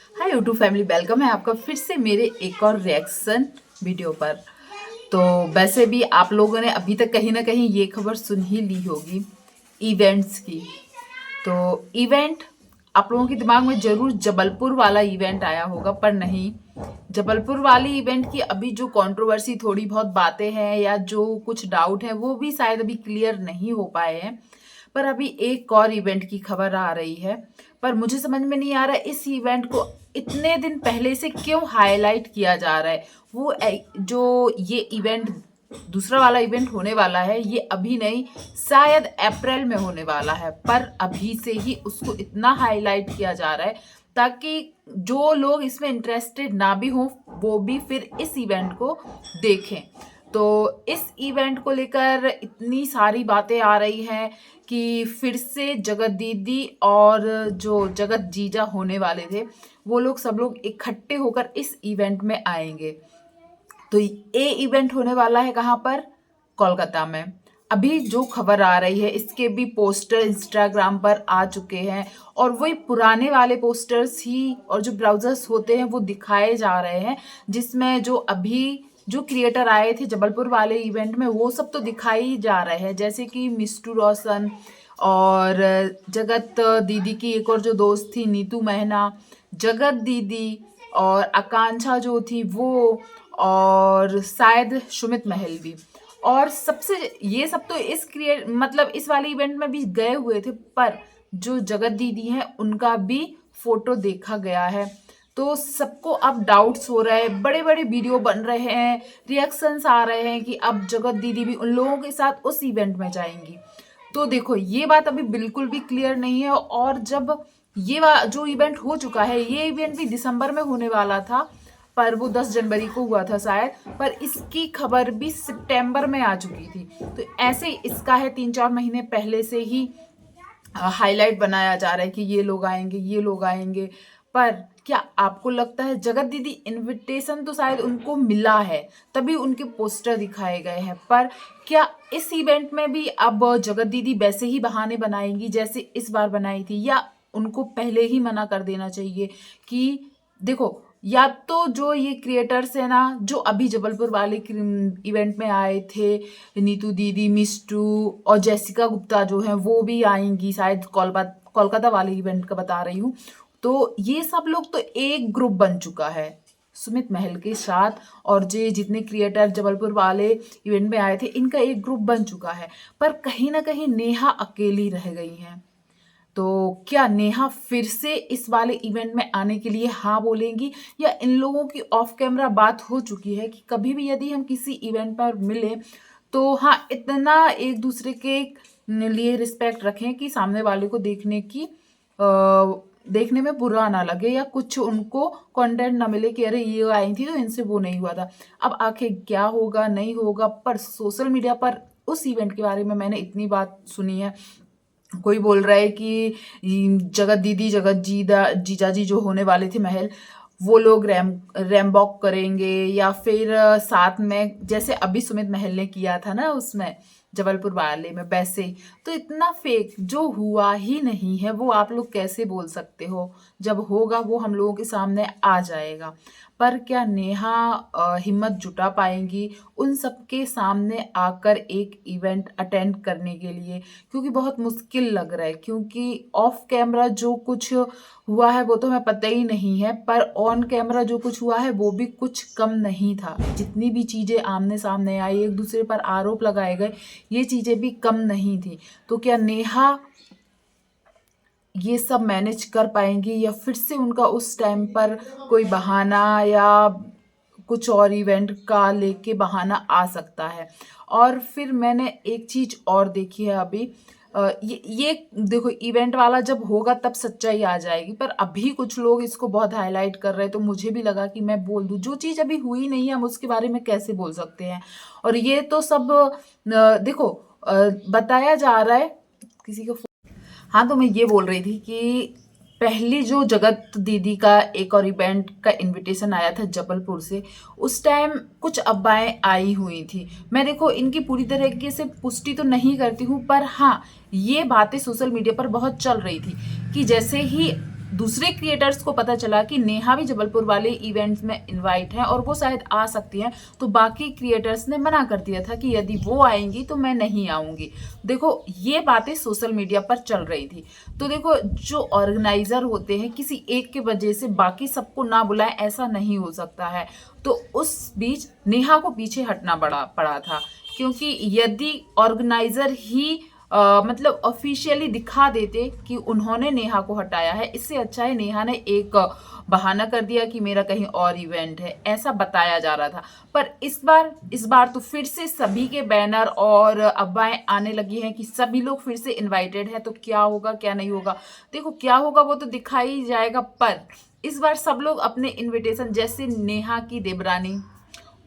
Hi YouTube family, welcome है आपका फिर से मेरे एक और रिएक्शन वीडियो पर। तो वैसे भी आप लोगों ने अभी तक कहीं ना कहीं ये खबर सुन ही ली होगी इवेंट्स की। तो इवेंट आप लोगों के दिमाग में जरूर जबलपुर वाला इवेंट आया होगा, पर नहीं। जबलपुर वाली इवेंट की अभी जो कंट्रोवर्सी, थोड़ी बहुत बातें हैं या जो कुछ डाउट है वो भी शायद अभी क्लियर नहीं हो पाए हैं। पर अभी एक और इवेंट की खबर आ रही है, पर मुझे समझ में नहीं आ रहा है इस इवेंट को इतने दिन पहले से क्यों हाईलाइट किया जा रहा है। जो ये इवेंट दूसरा वाला इवेंट होने वाला है, ये अभी नहीं, शायद अप्रैल में होने वाला है, पर अभी से ही उसको इतना हाईलाइट किया जा रहा है ताकि जो लोग इसमें इंटरेस्टेड ना भी हों वो भी फिर इस इवेंट को देखें। तो इस इवेंट को लेकर इतनी सारी बातें आ रही हैं कि फिर से जगत दीदी और जो जगत जीजा होने वाले थे वो लोग सब लोग इकट्ठे होकर इस इवेंट में आएंगे। तो ये इवेंट होने वाला है कहाँ पर? कोलकाता में। अभी जो खबर आ रही है इसके भी पोस्टर इंस्टाग्राम पर आ चुके हैं, और वही पुराने वाले पोस्टर्स ही और जो ब्राउजर्स होते हैं वो दिखाए जा रहे हैं, जिसमें जो अभी जो क्रिएटर आए थे जबलपुर वाले इवेंट में वो सब तो दिखाई जा रहे हैं, जैसे कि मिस्टू रोशन और जगत दीदी की एक और जो दोस्त थी नीतू महना, जगत दीदी और आकांक्षा जो थी वो, और शायद सुमित महल भी। और सबसे ये सब तो इस वाले इवेंट में भी गए हुए थे, पर जो जगत दीदी हैं उनका भी फोटो देखा गया है। तो सबको अब डाउट्स हो रहे हैं, बड़े बड़े वीडियो बन रहे हैं, रिएक्शंस आ रहे हैं कि अब जगत दीदी भी उन लोगों के साथ उस इवेंट में जाएंगी। तो देखो, ये बात अभी बिल्कुल भी क्लियर नहीं है, और जब जो इवेंट हो चुका है, ये इवेंट भी दिसंबर में होने वाला था, पर वो 10 जनवरी को हुआ था शायद, पर इसकी खबर भी सितंबर में आ चुकी थी। तो ऐसे इसका है 3-4 महीने पहले से ही हाईलाइट बनाया जा रहा है कि ये लोग आएंगे, ये लोग आएंगे। पर क्या आपको लगता है जगत दीदी इनविटेशन तो शायद उनको मिला है तभी उनके पोस्टर दिखाए गए हैं, पर क्या इस इवेंट में भी अब जगत दीदी वैसे ही बहाने बनाएंगी जैसे इस बार बनाई थी, या उनको पहले ही मना कर देना चाहिए कि देखो, या तो जो ये क्रिएटर्स है ना जो अभी जबलपुर वाले इवेंट में आए थे, नीतू दीदी, मिस्टू और जेसिका गुप्ता जो है वो भी आएंगी शायद, कोलकाता वाले इवेंट का बता रही हूँ। तो ये सब लोग तो एक ग्रुप बन चुका है सुमित महल के साथ, और जो जितने क्रिएटर जबलपुर वाले इवेंट में आए थे इनका एक ग्रुप बन चुका है, पर कहीं ना कहीं नेहा अकेली रह गई हैं। तो क्या नेहा फिर से इस वाले इवेंट में आने के लिए हाँ बोलेंगी, या इन लोगों की ऑफ कैमरा बात हो चुकी है कि कभी भी यदि हम किसी इवेंट पर मिले तो हाँ इतना एक दूसरे के लिए रिस्पेक्ट रखें कि सामने वाले को देखने में बुरा ना लगे, या कुछ उनको कंटेंट ना मिले कि अरे ये आई थी तो इनसे वो नहीं हुआ था। अब आखिर क्या होगा नहीं होगा, पर सोशल मीडिया पर उस इवेंट के बारे में मैंने इतनी बात सुनी है। कोई बोल रहा है कि जगत दीदी, जीजाजी जो होने वाले थे महल, वो लोग रैम्बॉक करेंगे, या फिर साथ में जैसे अभी सुमित महल ने किया था ना उसमें जबलपुर वाले में, वैसे ही। तो इतना फेक जो हुआ ही नहीं है वो आप लोग कैसे बोल सकते हो? जब होगा वो हम लोगों के सामने आ जाएगा। पर क्या नेहा हिम्मत जुटा पाएंगी उन सबके सामने आकर एक इवेंट अटेंड करने के लिए? क्योंकि बहुत मुश्किल लग रहा है, क्योंकि ऑफ कैमरा जो कुछ हुआ है वो तो हमें पता ही नहीं है, पर ऑन कैमरा जो कुछ हुआ है वो भी कुछ कम नहीं था। जितनी भी चीज़ें आमने सामने आई, एक दूसरे पर आरोप लगाए गए, ये चीज़ें भी कम नहीं थी। तो क्या नेहा ये सब मैनेज कर पाएंगी, या फिर से उनका उस टाइम पर कोई बहाना या कुछ और इवेंट का लेके बहाना आ सकता है? और फिर मैंने एक चीज और देखी है अभी, ये देखो, इवेंट वाला जब होगा तब सच्चाई आ जाएगी, पर अभी कुछ लोग इसको बहुत हाईलाइट कर रहे हैं, तो मुझे भी लगा कि मैं बोल दूं। जो चीज अभी हुई नहीं है हम उसके बारे में कैसे बोल सकते हैं? और ये तो सब देखो, बताया जा रहा है किसी को। हाँ, तो मैं ये बोल रही थी कि पहली जो जगत दीदी का एक और इवेंट का इनविटेशन आया था जबलपुर से, उस टाइम कुछ अफवाहें आई हुई थी। मैं देखो इनकी पूरी तरीके से पुष्टि तो नहीं करती हूँ, पर हाँ ये बातें सोशल मीडिया पर बहुत चल रही थी कि जैसे ही दूसरे क्रिएटर्स को पता चला कि नेहा भी जबलपुर वाले इवेंट्स में इनवाइट है और वो शायद आ सकती हैं, तो बाकी क्रिएटर्स ने मना कर दिया था कि यदि वो आएंगी तो मैं नहीं आऊंगी। देखो ये बातें सोशल मीडिया पर चल रही थी। तो देखो जो ऑर्गेनाइजर होते हैं, किसी एक के वजह से बाकी सबको ना बुलाएं, ऐसा नहीं हो सकता है। तो उस बीच नेहा को पीछे हटना पड़ा था, क्योंकि यदि ऑर्गेनाइजर ही मतलब ऑफिशियली दिखा देते कि उन्होंने नेहा को हटाया है, इससे अच्छा है नेहा ने एक बहाना कर दिया कि मेरा कहीं और इवेंट है, ऐसा बताया जा रहा था। पर इस बार तो फिर से सभी के बैनर और अफवाहें आने लगी हैं कि सभी लोग फिर से इनवाइटेड है। तो क्या होगा क्या नहीं होगा, देखो क्या होगा वो तो दिखाई जाएगा। पर इस बार सब लोग अपने इनविटेशन, जैसे नेहा की देवरानी,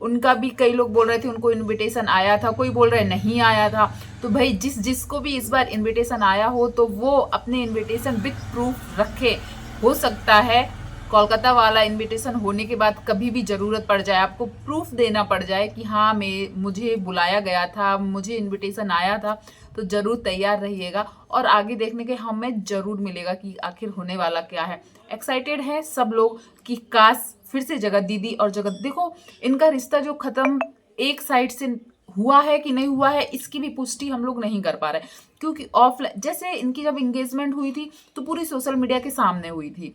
उनका भी कई लोग बोल रहे थे उनको इनविटेशन आया था, कोई बोल रहे नहीं आया था। तो भाई जिसको भी इस बार इनविटेशन आया हो तो वो अपने इनविटेशन विद प्रूफ रखे। हो सकता है कोलकाता वाला इनविटेशन होने के बाद कभी भी ज़रूरत पड़ जाए, आपको प्रूफ देना पड़ जाए कि हाँ मुझे बुलाया गया था, मुझे इनविटेशन आया था, तो ज़रूर तैयार रहिएगा और आगे देखने के हमें ज़रूर मिलेगा कि आखिर होने वाला क्या है। एक्साइटेड है सब लोग कि काश फिर से जगत दीदी और जगत, देखो इनका रिश्ता जो ख़त्म एक साइड से हुआ है कि नहीं हुआ है, इसकी भी पुष्टि हम लोग नहीं कर पा रहे, क्योंकि ऑफलाइन जैसे इनकी जब एंगेजमेंट हुई थी तो पूरी सोशल मीडिया के सामने हुई थी,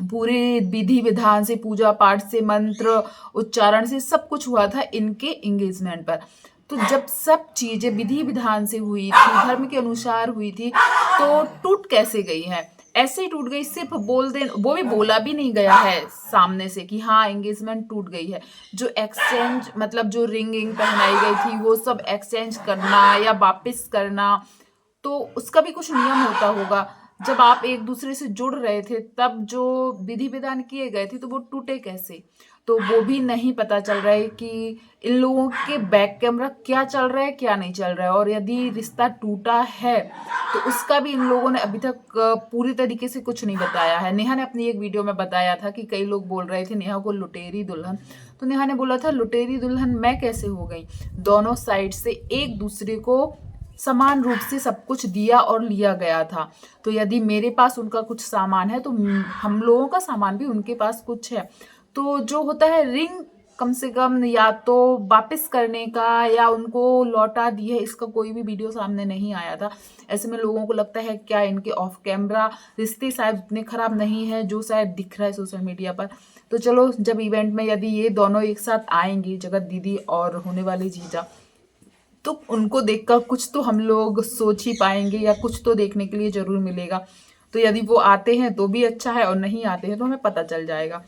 पूरे विधि विधान से, पूजा पाठ से, मंत्र उच्चारण से सब कुछ हुआ था इनके एंगेजमेंट पर। तो जब सब चीजें विधि विधान से हुई थी, धर्म के अनुसार हुई थी, तो टूट कैसे गई है? ऐसे ही टूट गई, सिर्फ बोल दे, वो भी बोला भी नहीं गया है सामने से कि हाँ एंगेजमेंट टूट गई है। जो एक्सचेंज मतलब जो रिंग पहनाई गई थी वो सब एक्सचेंज करना या वापस करना, तो उसका भी कुछ नियम होता होगा। जब आप एक दूसरे से जुड़ रहे थे तब जो विधि विधान किए गए थे तो वो टूटे कैसे, तो वो भी नहीं पता चल रहा है कि इन लोगों के बैक कैमरा क्या चल रहा है क्या नहीं चल रहा है। और यदि रिश्ता टूटा है तो उसका भी इन लोगों ने अभी तक पूरी तरीके से कुछ नहीं बताया है। नेहा ने अपनी एक वीडियो में बताया था कि कई लोग बोल रहे थे नेहा को लुटेरी दुल्हन, तो नेहा ने बोला था लुटेरी दुल्हन मैं कैसे हो गई, दोनों साइड से एक दूसरे को समान रूप से सब कुछ दिया और लिया गया था। तो यदि मेरे पास उनका कुछ सामान है तो हम लोगों का सामान भी उनके पास कुछ है। तो जो होता है रिंग कम से कम या तो वापस करने का या उनको लौटा दिए, इसका कोई भी वीडियो सामने नहीं आया था। ऐसे में लोगों को लगता है क्या इनके ऑफ कैमरा रिश्ते शायद उतने खराब नहीं है जो शायद दिख रहा है सोशल मीडिया पर। तो चलो जब इवेंट में यदि ये दोनों एक साथ आएंगी, जगत दीदी और होने वाली जीजा, तो उनको देखकर कुछ तो हम लोग सोच ही पाएंगे या कुछ तो देखने के लिए जरूर मिलेगा। तो यदि वो आते हैं तो भी अच्छा है और नहीं आते हैं तो हमें पता चल जाएगा।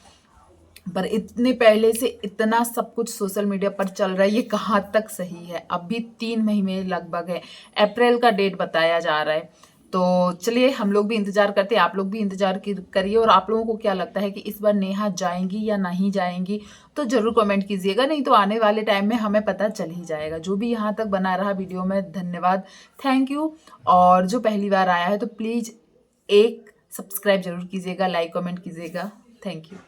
पर इतने पहले से इतना सब कुछ सोशल मीडिया पर चल रहा है, ये कहाँ तक सही है? अभी 3 महीने लगभग है, अप्रैल का डेट बताया जा रहा है। तो चलिए हम लोग भी इंतजार करते हैं, आप लोग भी इंतजार करिए। और आप लोगों को क्या लगता है कि इस बार नेहा जाएंगी या नहीं जाएंगी, तो जरूर कमेंट कीजिएगा, नहीं तो आने वाले टाइम में हमें पता चल ही जाएगा। जो भी यहाँ तक बना रहा वीडियो में धन्यवाद, थैंक यू। और जो पहली बार आया है तो प्लीज़ एक सब्सक्राइब जरूर कीजिएगा, लाइक कमेंट कीजिएगा, थैंक यू।